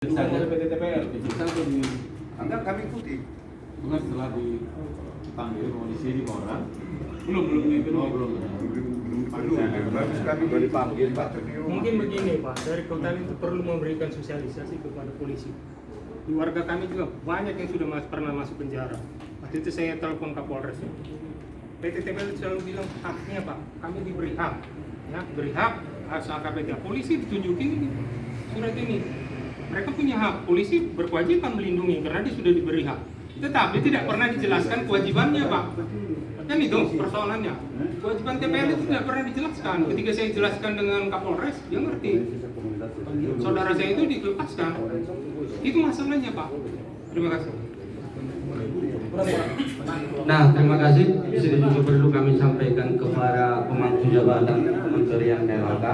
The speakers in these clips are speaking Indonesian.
Misalnya PT TPR, Misalnya di Enggak, kami ikuti. bukan setelah dipanggil polisi di Polres. belum dipenuhi. Belum. Bagus kami dipanggil, Pak. Mungkin begini Pak, dari Kota itu perlu memberikan sosialisasi kepada polisi. Di warga kami juga banyak yang sudah pernah masuk penjara. Waktu itu saya telepon Kapolres. PT TPL selalu bilang haknya Pak, kami diberi hak, ya beri hak asal KPK. Polisi ditunjukin surat ini. Mereka punya hak, polisi berkewajiban melindungi karena dia sudah diberi hak. Tetapi tidak pernah dijelaskan kewajibannya Pak. Kan itu persoalannya. Kewajiban TPL itu tidak pernah dijelaskan. Ketika saya jelaskan dengan Kapolres, dia ngerti. Saudara saya itu dilepaskan. Itu masalahnya Pak. Terima kasih. Nah, terima kasih. Di sini juga perlu kami sampaikan kepada pemangku jabatan Kementerian KLHK.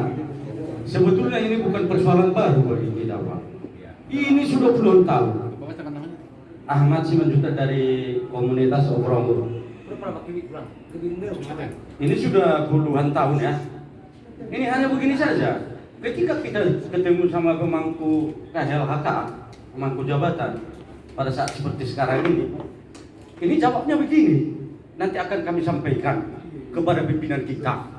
Sebetulnya ini bukan persoalan baru bagi kita, Pak. Ini sudah puluhan tahun. Ahmad Simanjuta dari komunitas Obrong. Ini sudah puluhan tahun ya. Ini hanya begini saja. Ketika kita ketemu sama pemangku KLHK, pemangku jabatan, pada saat seperti sekarang ini jawabnya begini. Nanti akan kami sampaikan kepada pimpinan kita.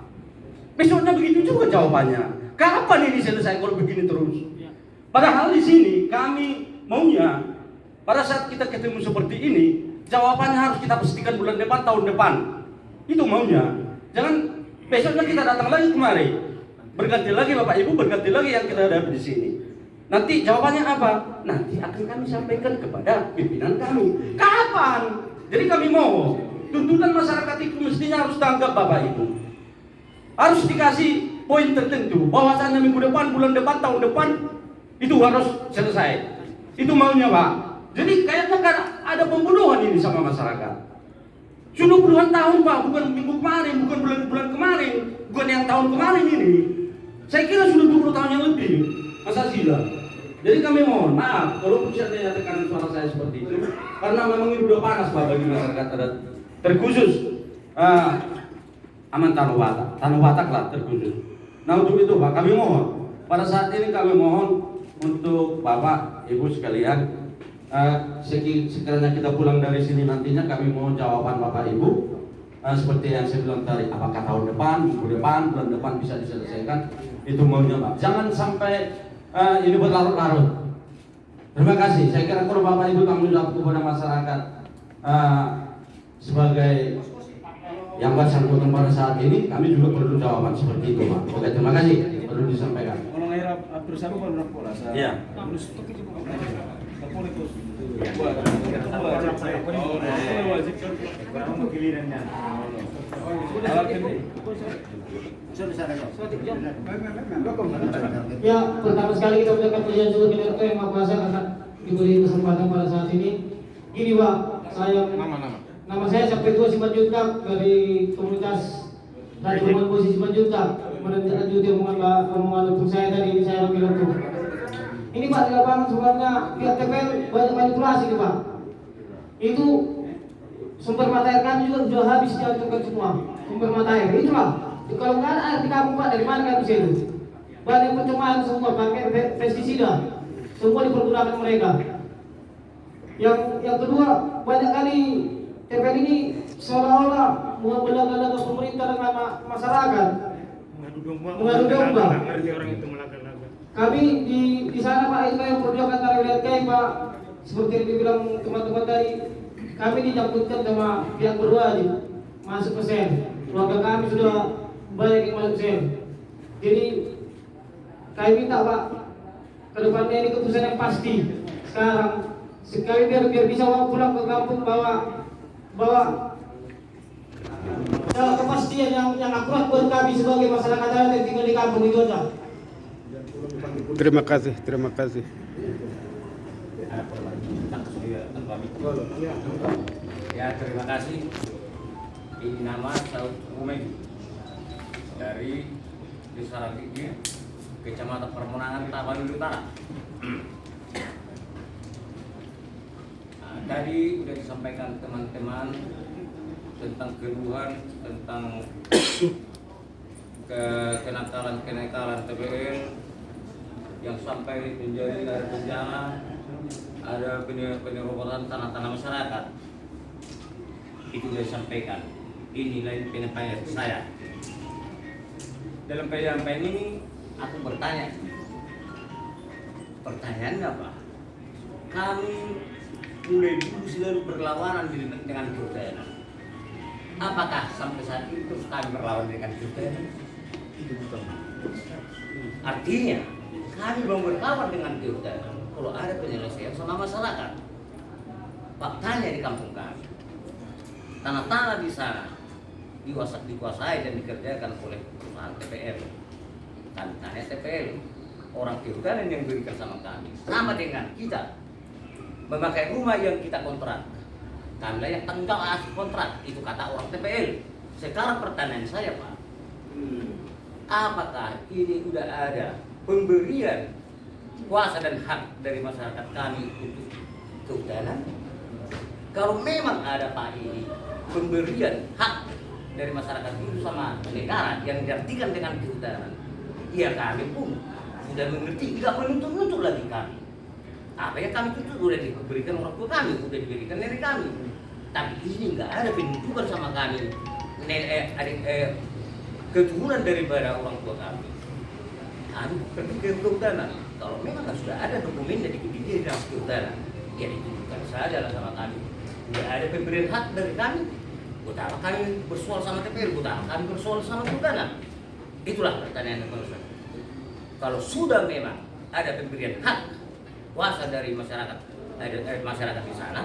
Besoknya begitu juga jawabannya. Kapan ini selesai kalau begini terus? Padahal di sini kami maunya pada saat kita ketemu seperti ini, jawabannya harus kita pastikan bulan depan, tahun depan. Itu maunya. Jangan besoknya kita datang lagi kemari. Berganti lagi Bapak Ibu, berganti lagi yang kita hadapi di sini. Nanti jawabannya apa? Nanti akan kami sampaikan kepada pimpinan kami. Kapan? Jadi kami mau tuntutan masyarakat itu mestinya harus tanggap Bapak Ibu. Harus dikasih poin tertentu bahwasannya minggu depan, bulan depan, tahun depan itu harus selesai. Itu maunya Pak. Jadi kayaknya kan ada pembunuhan ini sama masyarakat. Sudah puluhan tahun Pak, bukan minggu kemarin, bukan bulan-bulan kemarin, bukan yang tahun kemarin ini. Saya kira sudah 20 tahun yang lebih. Masa sila. Jadi kami mohon maaf kalau seandainya tekanan suara saya seperti itu, karena memang ini udah panas Pak bagi masyarakat adat, terkhusus Aman Tanah Batak lah terkhusus. Nah untuk itu Pak kami mohon pada saat ini kami mohon untuk Bapak Ibu sekalian, sekiranya kita pulang dari sini nantinya kami mohon jawaban Bapak Ibu seperti yang saya bilang tadi, apakah tahun depan, minggu depan, bulan depan bisa diselesaikan. Itu maunya Pak. Jangan sampai ini berlarut-larut. Terima kasih. Saya kira kalau Bapak Ibu tanggung jawab kepada masyarakat sebagai yang bersangkutan pada saat ini, kami juga perlu jawaban seperti itu Pak. Oke, terima kasih. Perlu disampaikan. Kalau ngair bersama baru pola. Iya. Terus politus. Ya, pertama sekali kita ucapkan pujian juga kepada Yang Maha Kuasa karena diberi kesempatan pada saat ini. Gini Pak, nama saya Sapetua Simanjuntak dari komunitas dari Komunitas Posisi Simanjuntak. Melanjutkan omongan untuk saya tadi, ini saya bilang tuh. Ini Pak, di lapangan sebenarnya pihak TPL banyak manipulasi nih Pak. Itu sumber mata air kami juga sudah habis dialirkan semua. Sumber mata air itu Pak. Kalau nggak ada air di kampung Pak, dari mana kami bisa itu? Banyak pencemaran semua pakai pestisida, semua dipergunakan mereka. Yang kedua, banyak kali TPL ini seolah-olah mengada-ngada pemerintah dengan masyarakat. Mengadu domba. Orang itu melaga-laga. Kami di sana Pak, itu yang perjuangan antara wilayah kami Pak, seperti yang dibilang teman-teman tadi, kami ditakutkan sama pihak berwajib masuk ke sel. Keluarga kami sudah banyak yang masuk sel. Jadi kami minta Pak, ke depannya ini keputusan yang pasti. Sekarang sekali biar bisa pulang ke kampung bawa kepastian yang akurat buat kami sebagai masyarakat adat yang tinggal di kampung itu aja. Terima kasih, terima kasih. Ya, terima kasih. Ini nama Saud Umeng dari Desa Rangkiki, Kecamatan Permenangan, Tapanuli Utara. Tadi sudah disampaikan teman-teman tentang keluhan, tentang kenakalan TPL yang sampai menjadi ada bencana, ada penyerobotan tanah-tanah masyarakat. Itu sudah disampaikan. Inilah penyampaian saya. Dalam penyampaian ini aku bertanya. Pertanyaannya apa? Kami mulai dulu selalu berlawanan dengan kehutanan. Apakah sampai saat itu terus kami berlawan dengan kehutanan? Artinya kami mau berlawan dengan kehutanan kalau ada penyelesaian sama masyarakat. Faktanya di kampung kami, tanah-tanah di sana dikuasai dan dikerjakan oleh perusahaan TPL. Tanahnya TPL, orang kehutanan yang berikan sama kami, sama dengan kita memakai rumah yang kita kontrak. Kamilah yang tanggung jawab kontrak, itu kata orang TPL. Sekarang pertanyaan saya, Pak, apakah ini sudah ada pemberian kuasa dan hak dari masyarakat kami untuk kehutanan? Kalau memang ada, Pak, ini pemberian hak dari masyarakat itu sama negara yang diartikan dengan kehutanan, ya kami pun sudah mengerti, tidak menuntut-nuntut lagi kami. Apa yang kami tuntut sudah diberikan orang tua kami, sudah diberikan nenek kami. Tapi ini nggak ada penuntutan sama kami, keturunan daripada orang tua kami. Kami pergi ke kehutanan. Kalau memang sudah ada dokumen dari dalam kehutanan, ya ditunjukkan saja lah sama kami. Tidak ada pemberian hak dari kami. Utama kami bersoal sama TPL, utama kami bersoal sama kehutanan. Itulah pertanyaan yang saya. Kalau sudah memang ada pemberian hak kuasa dari masyarakat di sana,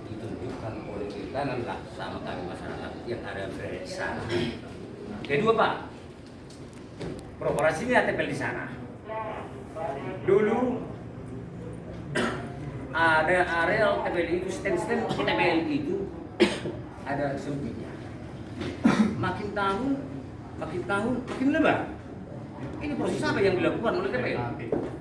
ditunjukkan oleh kehutanan lah sama kami masyarakat yang ada di sana. Kedua, Pak, beroperasinya TPL di sana. Dulu ada areal TPL itu, stand TPL itu ada sempitnya. Makin tahun makin lebar. Ini proses apa yang dilakukan oleh TPL?